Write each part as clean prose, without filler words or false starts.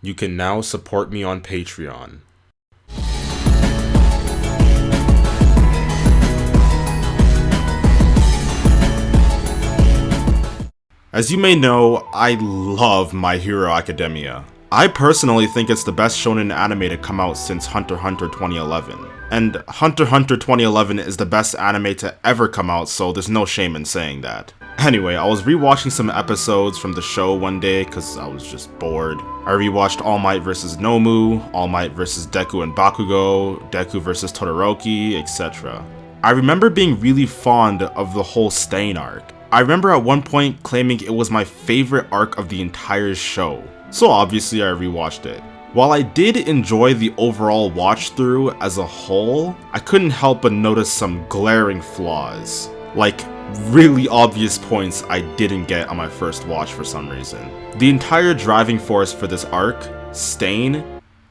You can now support me on Patreon. As you may know, I love My Hero Academia. I personally think it's the best shonen anime to come out since Hunter x Hunter 2011. And Hunter x Hunter 2011 is the best anime to ever come out, so there's no shame in saying that. Anyway, I was rewatching some episodes from the show one day because I was just bored. I rewatched All Might vs. Nomu, All Might vs. Deku and Bakugo, Deku vs. Todoroki, etc. I remember being really fond of the whole Stain arc. I remember at one point claiming it was my favorite arc of the entire show, so obviously I rewatched it. While I did enjoy the overall watch through as a whole, I couldn't help but notice some glaring flaws. Like, really obvious points I didn't get on my first watch for some reason. The entire driving force for this arc, Stain,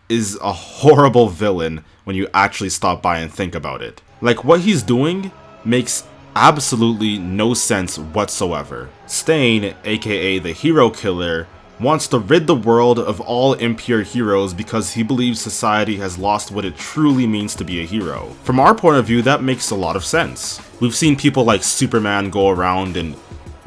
is a horrible villain when you actually stop by and think about it. Like, what he's doing makes absolutely no sense whatsoever. Stain, aka the hero killer, wants to rid the world of all impure heroes because he believes society has lost what it truly means to be a hero. From our point of view, that makes a lot of sense. We've seen people like Superman go around and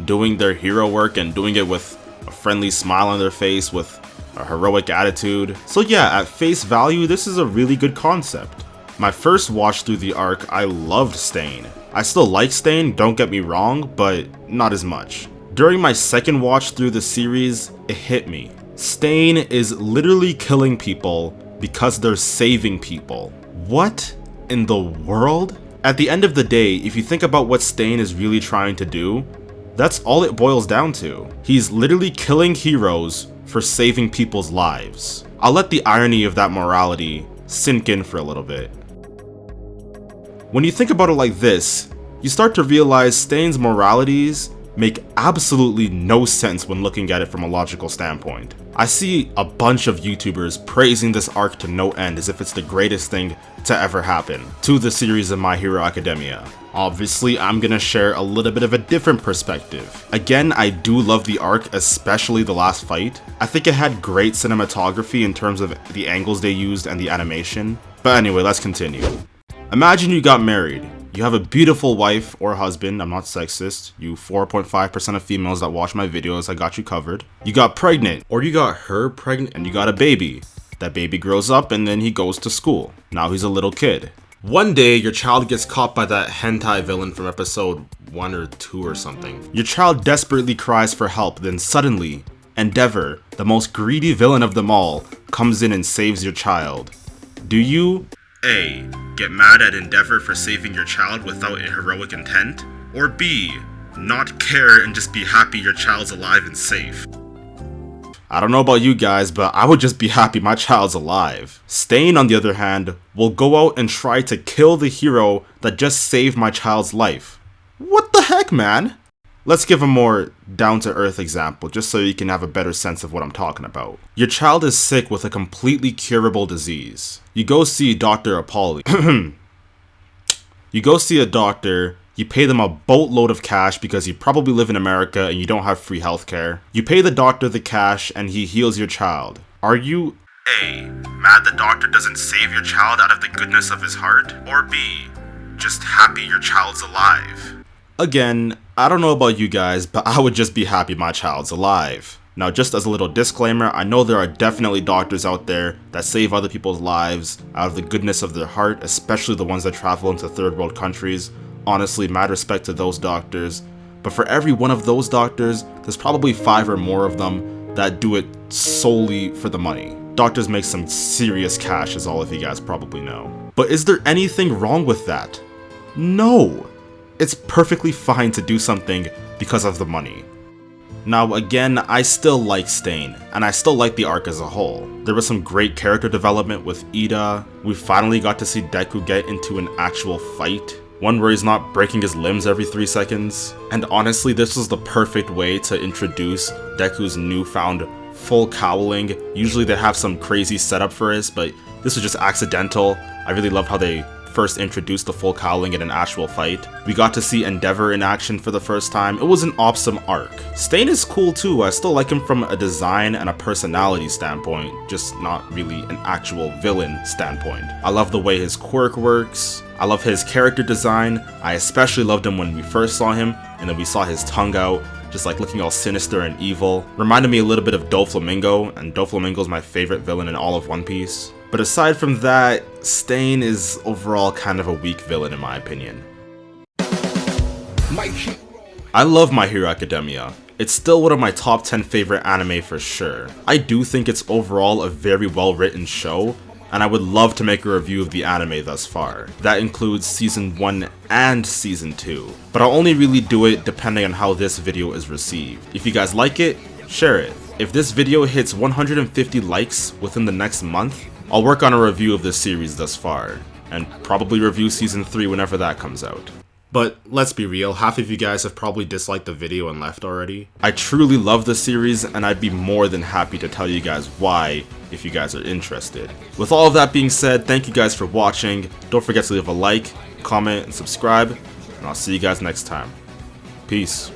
doing their hero work and doing it with a friendly smile on their face, with a heroic attitude. So yeah, at face value, this is a really good concept. My first watch through the arc, I loved Stain. I still like Stain, don't get me wrong, but not as much. During my second watch through the series, it hit me. Stain is literally killing people because they're saving people. What in the world? At the end of the day, if you think about what Stain is really trying to do, that's all it boils down to. He's literally killing heroes for saving people's lives. I'll let the irony of that morality sink in for a little bit. When you think about it like this, you start to realize Stain's moralities make absolutely no sense when looking at it from a logical standpoint. I see a bunch of YouTubers praising this arc to no end as if it's the greatest thing to ever happen to the series of My Hero Academia. Obviously, I'm gonna share a little bit of a different perspective. Again, I do love the arc, especially the last fight. I think it had great cinematography in terms of the angles they used and the animation. But anyway, let's continue. Imagine you got married. You have a beautiful wife or husband, I'm not sexist, you 4.5% of females that watch my videos, I got you covered. You got pregnant, or you got her pregnant and you got a baby. That baby grows up and then he goes to school. Now he's a little kid. One day, your child gets caught by that hentai villain from episode 1 or 2 or something. Your child desperately cries for help, then suddenly, Endeavor, the most greedy villain of them all, comes in and saves your child. Do you A. Get mad at Endeavor for saving your child without a heroic intent? Or B. Not care and just be happy your child's alive and safe? I don't know about you guys, but I would just be happy my child's alive. Stain, on the other hand, will go out and try to kill the hero that just saved my child's life. What the heck, man? Let's give a more down-to-earth example, just so you can have a better sense of what I'm talking about. Your child is sick with a completely curable disease. You go see Dr. Apolli. You go see a doctor, you pay them a boatload of cash because you probably live in America and you don't have free healthcare. You pay the doctor the cash and he heals your child. Are you A. Mad the doctor doesn't save your child out of the goodness of his heart? Or B. Just happy your child's alive? Again, I don't know about you guys, but I would just be happy my child's alive. Now, just as a little disclaimer, I know there are definitely doctors out there that save other people's lives out of the goodness of their heart, especially the ones that travel into third world countries. Honestly, mad respect to those doctors. But for every one of those doctors, there's probably 5 or more of them that do it solely for the money. Doctors make some serious cash, is all of you guys probably know. But is there anything wrong with that? No! It's perfectly fine to do something because of the money. Now again, I still like Stain, and I still like the arc as a whole. There was some great character development with Ida. We finally got to see Deku get into an actual fight, one where he's not breaking his limbs every 3 seconds. And honestly, this was the perfect way to introduce Deku's newfound full cowling. Usually they have some crazy setup for this, but this was just accidental. I really loved how they first introduced to full cowling in an actual fight. We got to see Endeavor in action for the first time. It was an awesome arc. Stain is cool too. I still like him from a design and a personality standpoint, just not really an actual villain standpoint. I love the way his quirk works. I love his character design. I especially loved him when we first saw him, and then we saw his tongue out, just like looking all sinister and evil. Reminded me a little bit of Doflamingo, and Doflamingo's my favorite villain in all of One Piece. But aside from that, Stain is overall kind of a weak villain in my opinion. I love My Hero Academia. It's still one of my top 10 favorite anime for sure. I do think it's overall a very well written show, and I would love to make a review of the anime thus far. That includes Season 1 and Season 2. But I'll only really do it depending on how this video is received. If you guys like it, share it. If this video hits 150 likes within the next month, I'll work on a review of this series thus far, and probably review Season 3 whenever that comes out. But let's be real, half of you guys have probably disliked the video and left already. I truly love the series, and I'd be more than happy to tell you guys why if you guys are interested. With all of that being said, thank you guys for watching. Don't forget to leave a like, comment, and subscribe, and I'll see you guys next time. Peace.